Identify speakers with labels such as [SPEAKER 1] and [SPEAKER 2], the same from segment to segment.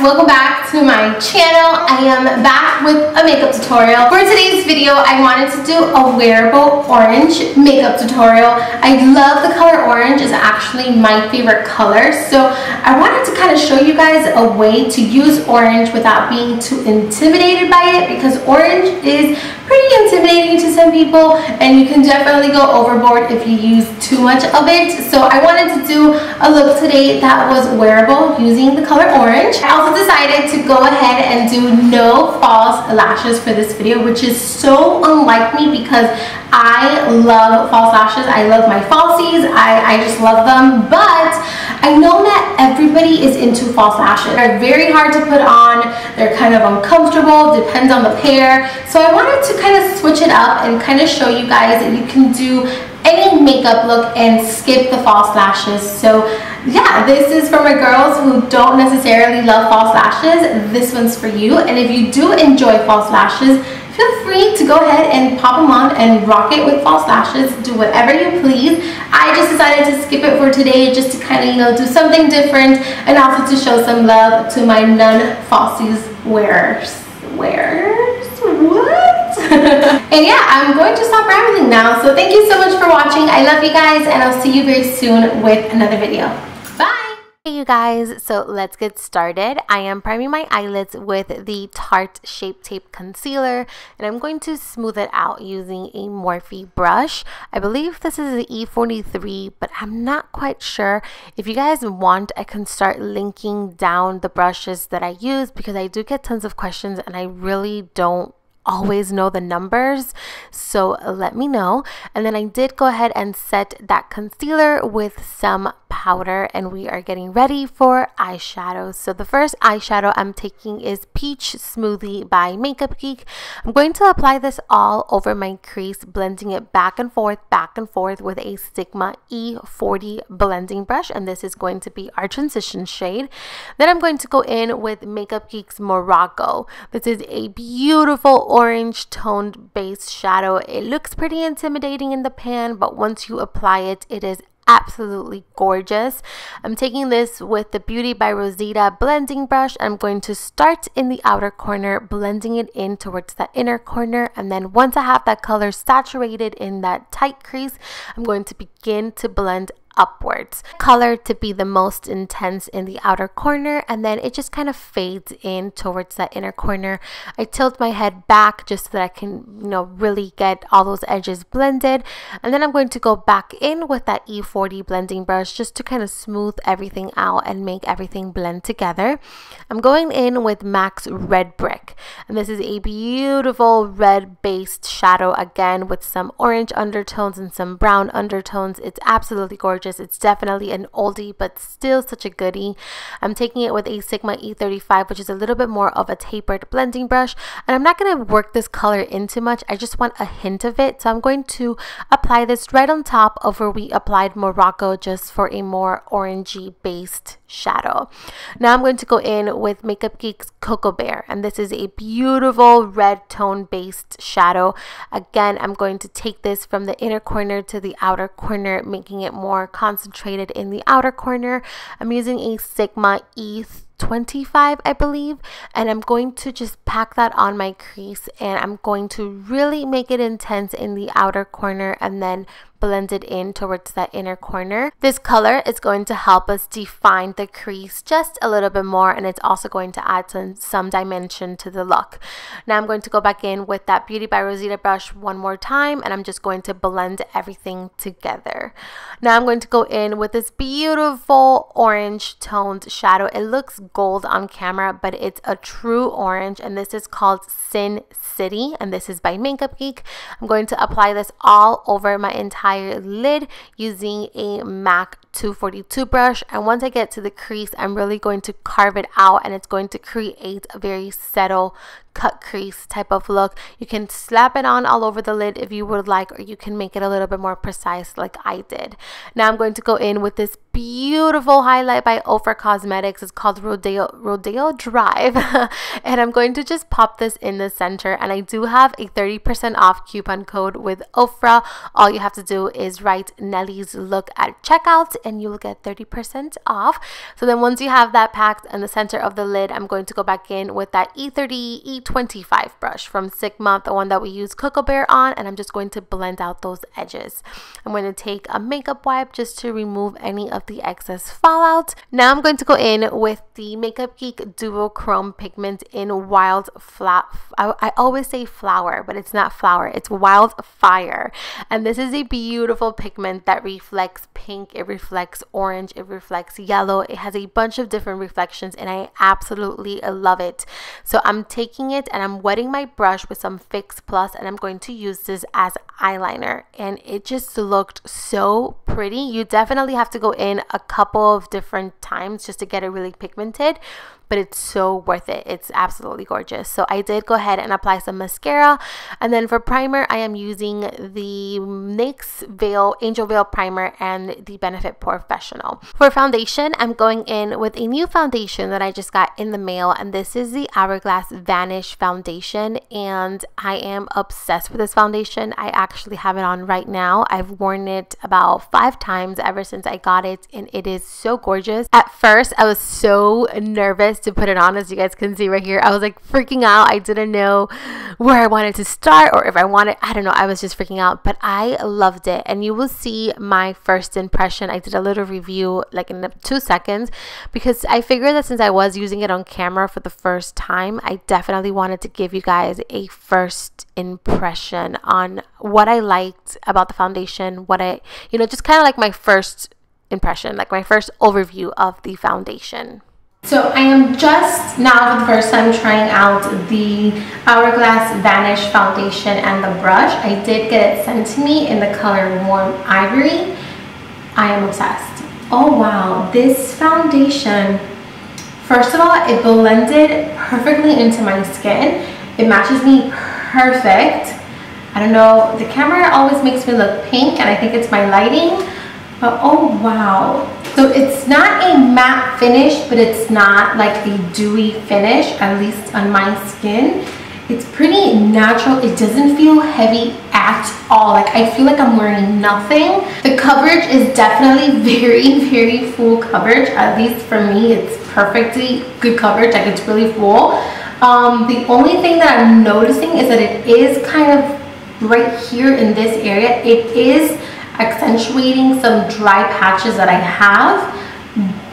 [SPEAKER 1] welcome back to my channel. I am back with a makeup tutorial. For today's video, I wanted to do a wearable orange makeup tutorial. I love the color orange. It's actually my favorite color. So I wanted to kind of show you guys a way to use orange without being too intimidated by it, because orange is pretty intimidating to some people and you can definitely go overboard if you use too much of it. So I wanted to do a look today that was wearable using the color orange. I also decided to go ahead and do no false lashes for this video, which is so unlike me because I love false lashes. I love my falsies. I just love them, but I know not everybody is into false lashes. They're very hard to put on. They're kind of uncomfortable, depends on the pair. So I wanted to kind of switch it up and kind of show you guys that you can do any makeup look and skip the false lashes. So yeah, this is for my girls who don't necessarily love false lashes. This one's for you. And if you do enjoy false lashes, feel free to go ahead and pop them on and rock it with false lashes. Do whatever you please. I just decided to skip it for today just to kind of, do something different and also to show some love to my non-falsies wearers. What? And yeah, I'm going to stop rambling now. So thank you so much for watching. I love you guys and I'll see you very soon with another video. Bye!
[SPEAKER 2] Hey you guys, so let's get started. I am priming my eyelids with the Tarte Shape Tape Concealer and I'm going to smooth it out using a Morphe brush. I believe this is the E43, but I'm not quite sure. If you guys want, I can start linking down the brushes that I use because I do get tons of questions and I really don't always know the numbers, so let me know. And then I did go ahead and set that concealer with some powder and we are getting ready for eyeshadows. So the first eyeshadow I'm taking is Peach Smoothie by Makeup Geek. I'm going to apply this all over my crease, blending it back and forth with a Sigma E40 blending brush, and this is going to be our transition shade. Then I'm going to go in with Makeup Geek's Morocco. This is a beautiful orange toned base shadow. It looks pretty intimidating in the pan, but once you apply it, it is absolutely gorgeous. I'm taking this with the Beauty by Rosita blending brush. I'm going to start in the outer corner, blending it in towards the inner corner, and then once I have that color saturated in that tight crease, I'm going to begin to blend upwards. Color to be the most intense in the outer corner, and then it just kind of fades in towards that inner corner. I tilt my head back just so that I can, really get all those edges blended, and then I'm going to go back in with that E40 blending brush just to kind of smooth everything out and make everything blend together. I'm going in with MAC's Red Brick, and this is a beautiful red based shadow again with some orange undertones and some brown undertones. It's absolutely gorgeous. It's definitely an oldie, but still such a goodie. I'm taking it with a Sigma E35, which is a little bit more of a tapered blending brush, and I'm not going to work this color in too much. I just want a hint of it, so I'm going to apply this right on top of where we applied Morocco just for a more orangey based shadow. Now I'm going to go in with Makeup Geek's Cocoa Bear, and this is a beautiful red tone based shadow. Again, I'm going to take this from the inner corner to the outer corner, making it more concentrated in the outer corner. I'm using a Sigma E25, I believe, and I'm going to just pack that on my crease, and I'm going to really make it intense in the outer corner and then blend it in towards that inner corner. This color is going to help us define the crease just a little bit more, and it's also going to add some dimension to the look. Now I'm going to go back in with that Beauty by Rosita brush one more time, and I'm just going to blend everything together. Now I'm going to go in with this beautiful orange toned shadow. It looks gold on camera, but it's a true orange, and this is called Sin City, and this is by Makeup Geek. I'm going to apply this all over my entire lid using a MAC 242 brush, and once I get to the crease, I'm really going to carve it out, and it's going to create a very subtle cut crease type of look. You can slap it on all over the lid if you would like, or you can make it a little bit more precise like I did. Now I'm going to go in with this beautiful highlight by Ofra Cosmetics. It's called Rodeo Drive and I'm going to just pop this in the center, and I do have a 30% off coupon code with Ofra. All you have to do is write NellysLook at checkout and you will get 30% off. So then once you have that packed in the center of the lid, I'm going to go back in with that E30 E25 brush from Sigma, the one that we use Cocoa Bear on, and I'm just going to blend out those edges. I'm going to take a makeup wipe just to remove any of the excess fallout. Now I'm going to go in with the Makeup Geek Duochrome pigment in Wild Flower. I always say flower, but it's not flower, it's Wildfire. And this is a beautiful pigment that reflects pink, it reflects orange, it reflects yellow. It has a bunch of different reflections and I absolutely love it. So I'm taking it and I'm wetting my brush with some Fix Plus, and I'm going to use this as eyeliner, and it just looked so pretty. You definitely have to go in a couple of different times just to get it really pigmented, but it's so worth it. It's absolutely gorgeous. So I did go ahead and apply some mascara, and then for primer I am using the NYX Angel Veil primer and the Benefit Pore Fessional. For foundation, I'm going in with a new foundation that I just got in the mail, and this is the Hourglass Vanish foundation, and I am obsessed with this foundation. I actually have it on right now. I've worn it about 5 times ever since I got it, and it is so gorgeous. At first I was so nervous to put it on, as you guys can see right here. I was like freaking out. I didn't know where I wanted to start, or if I wanted, I don't know, I was just freaking out, but I loved it. And you will see my first impression. I did a little review like in 2 seconds, because I figured that since I was using it on camera for the first time, I definitely wanted to give you guys a first impression on what I liked about the foundation, what I, just kind of like my first impression, like my first overview of the foundation.
[SPEAKER 1] So I am just now for the first time trying out the Hourglass Vanish foundation and the brush. I did get it sent to me in the color Warm Ivory. I am obsessed. Oh wow, this foundation, first of all, it blended perfectly into my skin. It matches me perfect. I don't know, the camera always makes me look pink, and I think it's my lighting, but oh wow. So it's not a matte finish, but it's not like a dewy finish, at least on my skin. It's pretty natural. It doesn't feel heavy at all. Like I feel like I'm wearing nothing. The coverage is definitely very, very full coverage. At least for me, it's perfectly good coverage. Like it's really full. The only thing that I'm noticing is that it is kind of right here in this area. It is accentuating some dry patches that I have,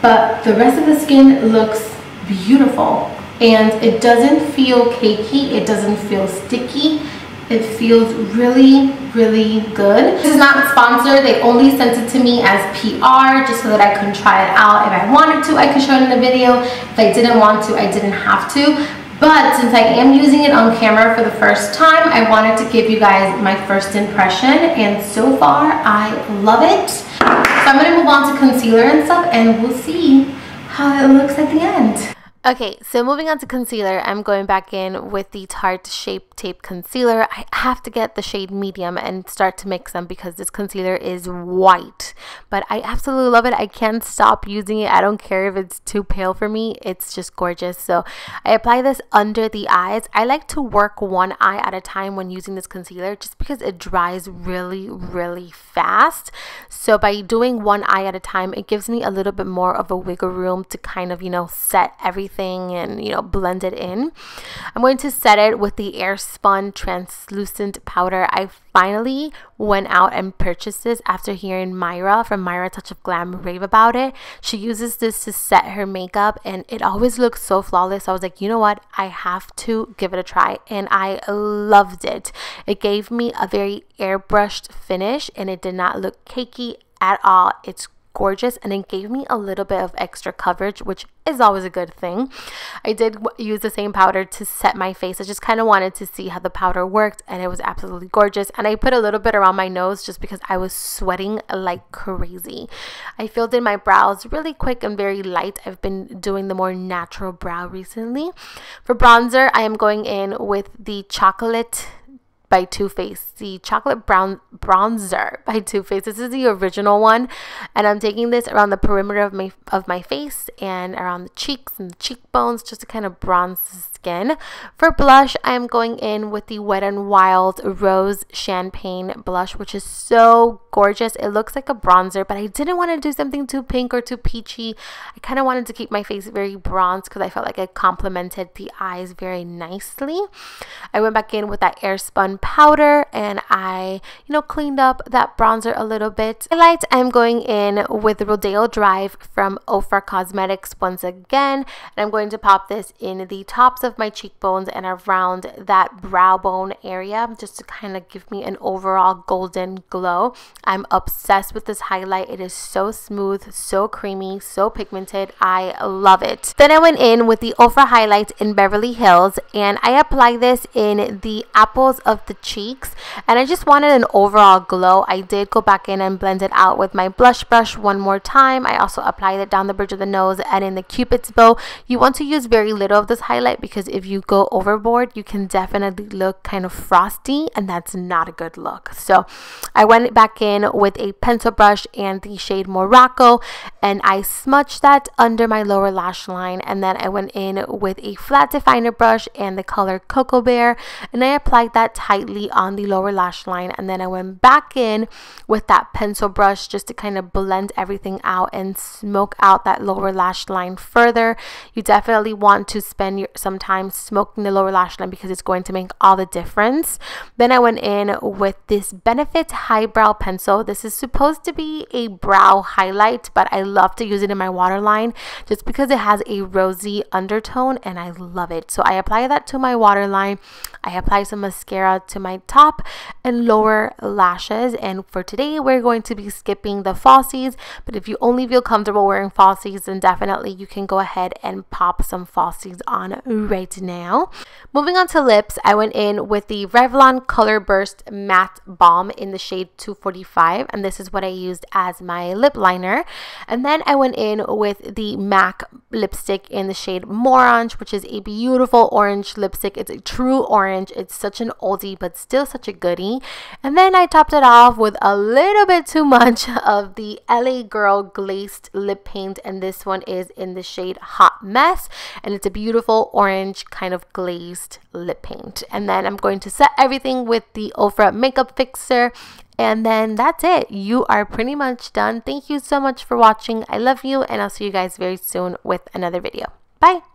[SPEAKER 1] but the rest of the skin looks beautiful, and it doesn't feel cakey, it doesn't feel sticky, it feels really, really good. This is not sponsored. They only sent it to me as PR just so that I could try it out. If I wanted to, I could show it in the video. If I didn't want to, I didn't have to. But since I am using it on camera for the first time, I wanted to give you guys my first impression, and so far I love it. So I'm going to move on to concealer and stuff, and we'll see how it looks at the end.
[SPEAKER 2] Okay, so moving on to concealer, I'm going back in with the Tarte Shape Tape Concealer. I have to get the shade medium and start to mix them because this concealer is white. But I absolutely love it. I can't stop using it. I don't care if it's too pale for me. It's just gorgeous. So I apply this under the eyes. I like to work one eye at a time when using this concealer just because it dries really, really fast. So by doing one eye at a time, it gives me a little bit more of a wiggle room to kind of, set everything and blend it in. I'm going to set it with the Airspun translucent powder. I finally went out and purchased this after hearing Myra from Myra Touch of Glam rave about it. She uses this to set her makeup and it always looks so flawless. I was like, you know what, I have to give it a try, and I loved it. It gave me a very airbrushed finish and it did not look cakey at all. It's gorgeous, and it gave me a little bit of extra coverage, which is always a good thing. I did use the same powder to set my face. I just kind of wanted to see how the powder worked, and it was absolutely gorgeous. And I put a little bit around my nose just because I was sweating like crazy. I filled in my brows really quick and very light. I've been doing the more natural brow recently. For bronzer, I am going in with the Chocolate by Too Faced, the Chocolate Brown Bronzer by Too Faced. This is the original one, and I'm taking this around the perimeter of my face and around the cheeks and the cheekbones just to kind of bronze the skin. For blush, I am going in with the Wet n Wild Rose Champagne blush, which is so gorgeous. It looks like a bronzer, but I didn't want to do something too pink or too peachy. I kind of wanted to keep my face very bronzed because I felt like it complemented the eyes very nicely. I went back in with that Airspun powder, and I cleaned up that bronzer a little bit. Highlight, I'm going in with Rodeo Drive from Ofra Cosmetics once again, and I'm going to pop this in the tops of my cheekbones and around that brow bone area just to kind of give me an overall golden glow. I'm obsessed with this highlight. It is so smooth, so creamy, so pigmented. I love it. Then I went in with the Ofra highlight in Beverly Hills, and I applied this in the apples of the cheeks, and I just wanted an overall glow. I did go back in and blend it out with my blush brush one more time. I also applied it down the bridge of the nose and in the Cupid's bow. You want to use very little of this highlight because if you go overboard, you can definitely look kind of frosty, and that's not a good look. So I went back in with a pencil brush and the shade Morocco, and I smudged that under my lower lash line, and then I went in with a flat definer brush and the color Cocoa Bear, and I applied that tightly on the lower lash line, and then I went back in with that pencil brush just to kind of blend everything out and smoke out that lower lash line further. You definitely want to spend some time smoking the lower lash line because it's going to make all the difference. Then I went in with this Benefit Highbrow Pencil. This is supposed to be a brow highlight, but I love to use it in my waterline just because it has a rosy undertone, and I love it. So I apply that to my waterline. I apply some mascara to my top and lower lashes, and for today we're going to be skipping the falsies, but if you only feel comfortable wearing falsies, then definitely you can go ahead and pop some falsies on right now. Moving on to lips, I went in with the Revlon Colourburst Matte Balm in the shade 245, and this is what I used as my lip liner. And then I went in with the MAC lipstick in the shade Morange, which is a beautiful orange lipstick. It's a true orange. It's such an oldie but still such a goodie. And then I topped it off with a little bit too much of the LA Girl glazed lip paint, and this one is in the shade Hot Mess, and it's a beautiful orange kind of glazed lip paint. And then I'm going to set everything with the Ofra makeup fixer, and then that's it. You are pretty much done. Thank you so much for watching. I love you, and I'll see you guys very soon with another video. Bye.